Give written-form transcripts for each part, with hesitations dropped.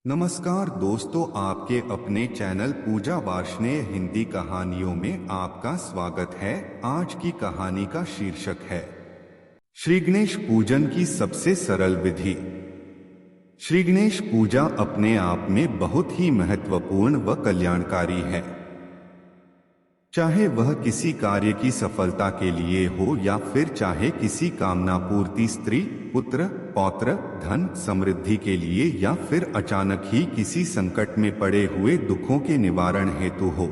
नमस्कार दोस्तों, आपके अपने चैनल पूजा वार्ष्णेय हिंदी कहानियों में आपका स्वागत है। आज की कहानी का शीर्षक है श्री गणेश पूजन की सबसे सरल विधि। श्री गणेश पूजा अपने आप में बहुत ही महत्वपूर्ण व कल्याणकारी है। चाहे वह किसी कार्य की सफलता के लिए हो या फिर चाहे किसी कामना पूर्ति, स्त्री, पुत्र, पौत्र, धन, समृद्धि के लिए या फिर अचानक ही किसी संकट में पड़े हुए दुखों के निवारण हेतु हो।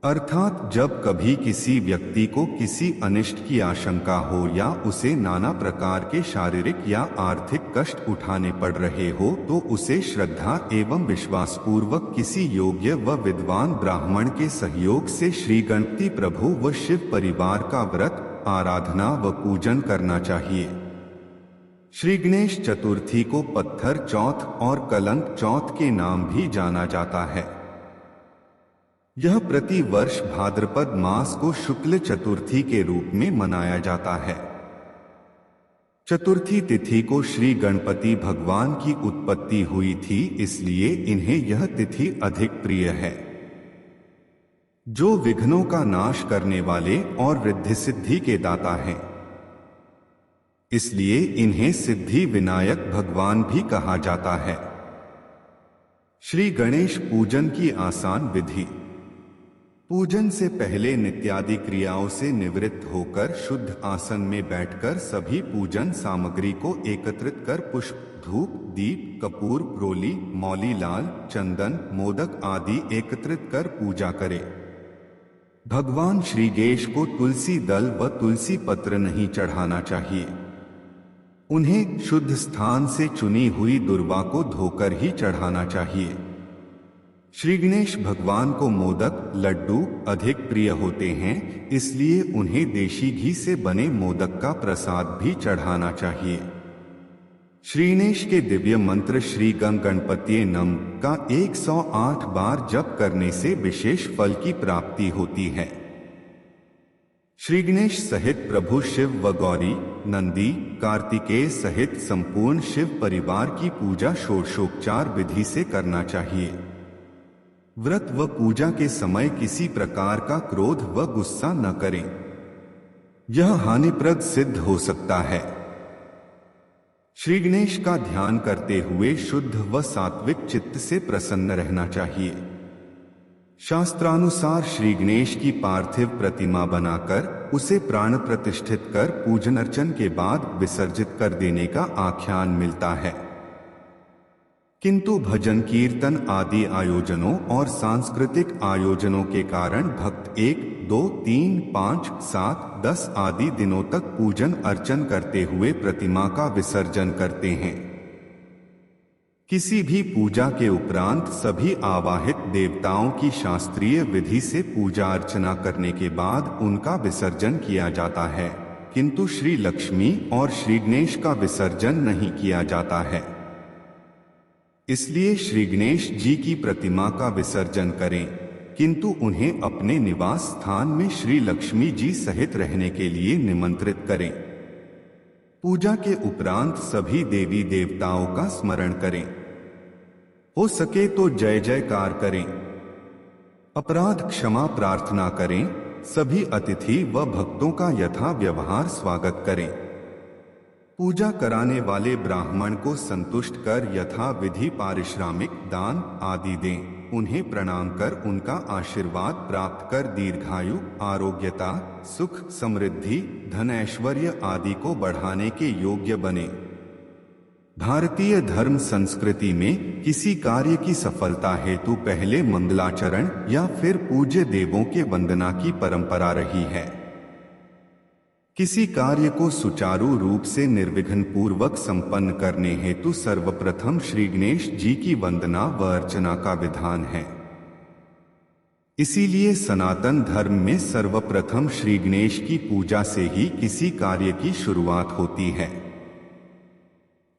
अर्थात जब कभी किसी व्यक्ति को किसी अनिष्ट की आशंका हो या उसे नाना प्रकार के शारीरिक या आर्थिक कष्ट उठाने पड़ रहे हो, तो उसे श्रद्धा एवं विश्वास पूर्वक किसी योग्य व विद्वान ब्राह्मण के सहयोग से श्री गणपति प्रभु व शिव परिवार का व्रत, आराधना व पूजन करना चाहिए। श्री गणेश चतुर्थी को पत्थर चौथ और कलंक चौथ के नाम भी जाना जाता है। यह प्रति वर्ष भाद्रपद मास को शुक्ल चतुर्थी के रूप में मनाया जाता है। चतुर्थी तिथि को श्री गणपति भगवान की उत्पत्ति हुई थी, इसलिए इन्हें यह तिथि अधिक प्रिय है। जो विघ्नों का नाश करने वाले और रिद्धि सिद्धि के दाता हैं, इसलिए इन्हें सिद्धि विनायक भगवान भी कहा जाता है। श्री गणेश पूजन की आसान विधि। पूजन से पहले नित्यादि क्रियाओं से निवृत्त होकर शुद्ध आसन में बैठकर सभी पूजन सामग्री को एकत्रित कर पुष्प, धूप, दीप, कपूर, रोली, मौली, लाल, चंदन, मोदक आदि एकत्रित कर पूजा करें। भगवान श्री गणेश को तुलसी दल व तुलसी पत्र नहीं चढ़ाना चाहिए। उन्हें शुद्ध स्थान से चुनी हुई दुर्वा को धोकर ही चढ़ाना चाहिए। श्री गणेश भगवान को मोदक, लड्डू अधिक प्रिय होते हैं, इसलिए उन्हें देशी घी से बने मोदक का प्रसाद भी चढ़ाना चाहिए। श्री गणेश के दिव्य मंत्र श्री गं गणपतये नमः का 108 बार जप करने से विशेष फल की प्राप्ति होती है। श्री गणेश सहित प्रभु शिव व गौरी, नंदी, कार्तिकेय सहित संपूर्ण शिव परिवार की पूजा षोडशोपचार विधि से करना चाहिए। व्रत व पूजा के समय किसी प्रकार का क्रोध व गुस्सा न करें, यह हानिप्रद सिद्ध हो सकता है। श्री गणेश का ध्यान करते हुए शुद्ध व सात्विक चित्त से प्रसन्न रहना चाहिए। शास्त्रानुसार श्री गणेश की पार्थिव प्रतिमा बनाकर उसे प्राण प्रतिष्ठित कर पूजन अर्चन के बाद विसर्जित कर देने का आख्यान मिलता है। किंतु भजन कीर्तन आदि आयोजनों और सांस्कृतिक आयोजनों के कारण भक्त 1, 2, 3, 5, 7, 10 आदि दिनों तक पूजन अर्चन करते हुए प्रतिमा का विसर्जन करते हैं। किसी भी पूजा के उपरांत सभी आवाहित देवताओं की शास्त्रीय विधि से पूजा अर्चना करने के बाद उनका विसर्जन किया जाता है, किंतु श्री लक्ष्मी और श्री गणेश का विसर्जन नहीं किया जाता है। इसलिए श्री गणेश जी की प्रतिमा का विसर्जन करें, किंतु उन्हें अपने निवास स्थान में श्री लक्ष्मी जी सहित रहने के लिए निमंत्रित करें। पूजा के उपरांत सभी देवी देवताओं का स्मरण करें। हो सके तो जय जयकार करें। अपराध क्षमा प्रार्थना करें। सभी अतिथि व भक्तों का यथा व्यवहार स्वागत करें। पूजा कराने वाले ब्राह्मण को संतुष्ट कर यथा विधि पारिश्रामिक, दान आदि दें। उन्हें प्रणाम कर उनका आशीर्वाद प्राप्त कर दीर्घायु, आरोग्यता, सुख, समृद्धि, धन, ऐश्वर्य आदि को बढ़ाने के योग्य बने। भारतीय धर्म संस्कृति में किसी कार्य की सफलता हेतु पहले मंगलाचरण या फिर पूज्य देवों के वंदना की परंपरा रही है। किसी कार्य को सुचारू रूप से निर्विघ्न पूर्वक संपन्न करने हेतु सर्वप्रथम श्री गणेश जी की वंदना व अर्चना का विधान है। इसीलिए सनातन धर्म में सर्वप्रथम श्री गणेश की पूजा से ही किसी कार्य की शुरुआत होती है।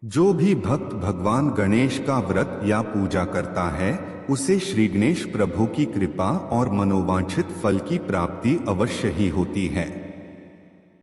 जो भी भक्त भगवान गणेश का व्रत या पूजा करता है, उसे श्री गणेश प्रभु की कृपा और मनोवांछित फल की प्राप्ति अवश्य ही होती है।